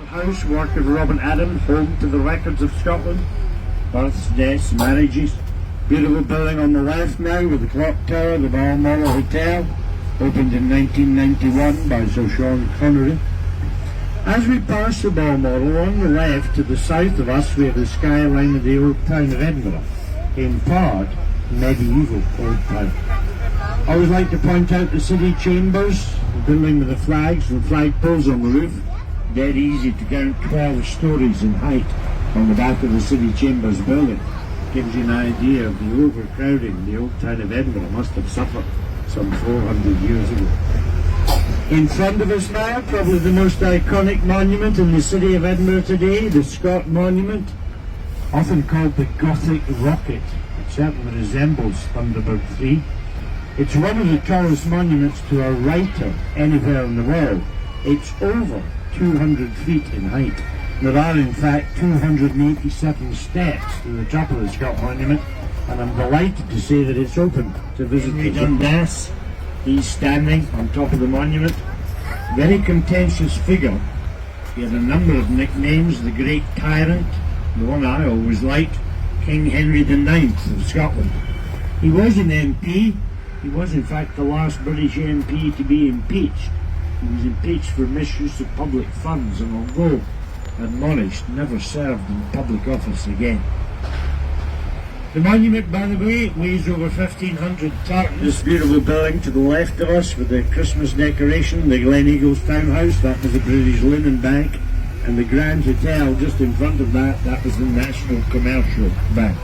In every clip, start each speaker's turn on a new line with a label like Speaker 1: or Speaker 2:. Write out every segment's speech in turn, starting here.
Speaker 1: House, work of Robin Adam, home to the records of Scotland. Births, deaths, marriages. Beautiful building on the left now with the clock tower, the Balmoral Hotel, opened in 1991 by Sir Sean Connery. As we pass the Balmoral, on the left to the south of us we have the skyline of the old town of Edinburgh, in part medieval old town. I always like to point out the city chambers, the building with the flags and flagpoles on the roof. Dead easy to count 12 stories in height on the back of the city chambers building. Gives you an idea of the overcrowding the old town of Edinburgh must have suffered some 400 years ago. In front of us now, probably the most iconic monument in the city of Edinburgh today, the Scott Monument, often called the Gothic Rocket. It certainly resembles Thunderbird 3. It's one of the tallest monuments to a writer anywhere in the world. It's over 200 feet in height. There are in fact 287 steps to the top of the Scott Monument, and I'm delighted to say that it's open to visitors. Dundas, he's standing on top of the monument. Very contentious figure. He had a number of nicknames: the Great Tyrant, the one I always liked, King Henry IX of Scotland. He was an MP. He was in fact the last British MP to be impeached. He was impeached for misuse of public funds, and although admonished, never served in public office again. The monument, by the way, weighs over 1,500 tons. This beautiful building to the left of us with the Christmas decoration, the Glen Eagles Townhouse, that was the British Linen Bank, and the Grand Hotel just in front of that, that was the National Commercial Bank.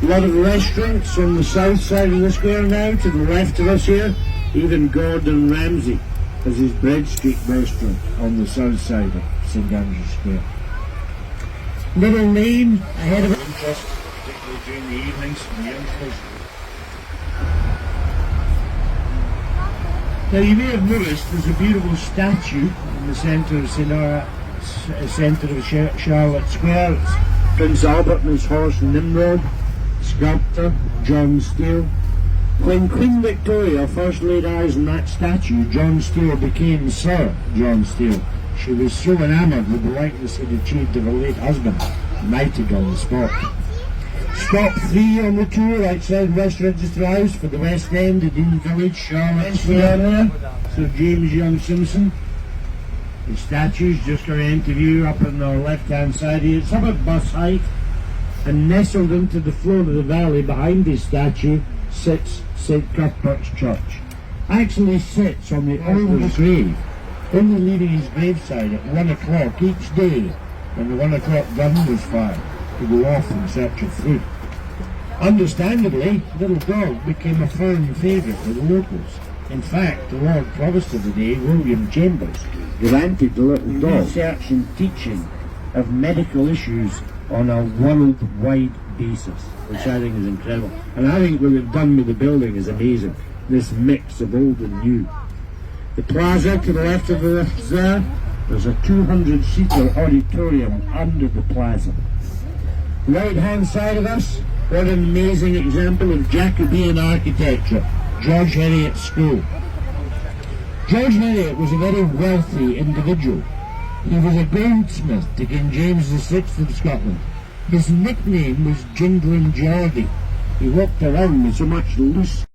Speaker 1: A lot of restaurants on the south side of the square now, to the left of us here. Even Gordon Ramsay has his Bread Street restaurant on the south side of St Andrew's Square. Little lane ahead of interest, particularly during the evenings for the youngsters. Now you may have noticed there's a beautiful statue in the centre of Charlotte Square. It's Prince Albert and his horse Nimrod, sculptor John Steele. When Queen Victoria first laid eyes on that statue, John Steele became Sir John Steele. She was so enamoured with the likeness he'd achieved of her late husband, knighted on the spot. Stop 3 on the tour outside Westminster House for the West End at Dean Village, Charlotte Square there. Sir James Young Simpson. The statue's just got an interview up on the left-hand side here. It's about bus height, and nestled into the floor of the valley behind this statue sits St Cuthbert's Church. Actually sits on the oldest grave, only leaving his graveside at 1 o'clock each day when the 1 o'clock gun was fired to go off in search of food. Understandably, Little Dog became a firm favourite with the locals. In fact, the Lord Provost of the day, William Chambers, granted the Little Dog research and teaching of medical issues on a worldwide basis, which I think is incredible. And I think what they've done with the building is amazing, this mix of old and new. The plaza to the left of us there's a 200-seater auditorium under the plaza. Right-hand side of us, what an amazing example of Jacobean architecture, George Heriot's School. George Heriot was a very wealthy individual. He was a goldsmith to King James VI of Scotland. His nickname was Jingling Geordie. He walked around with so much loose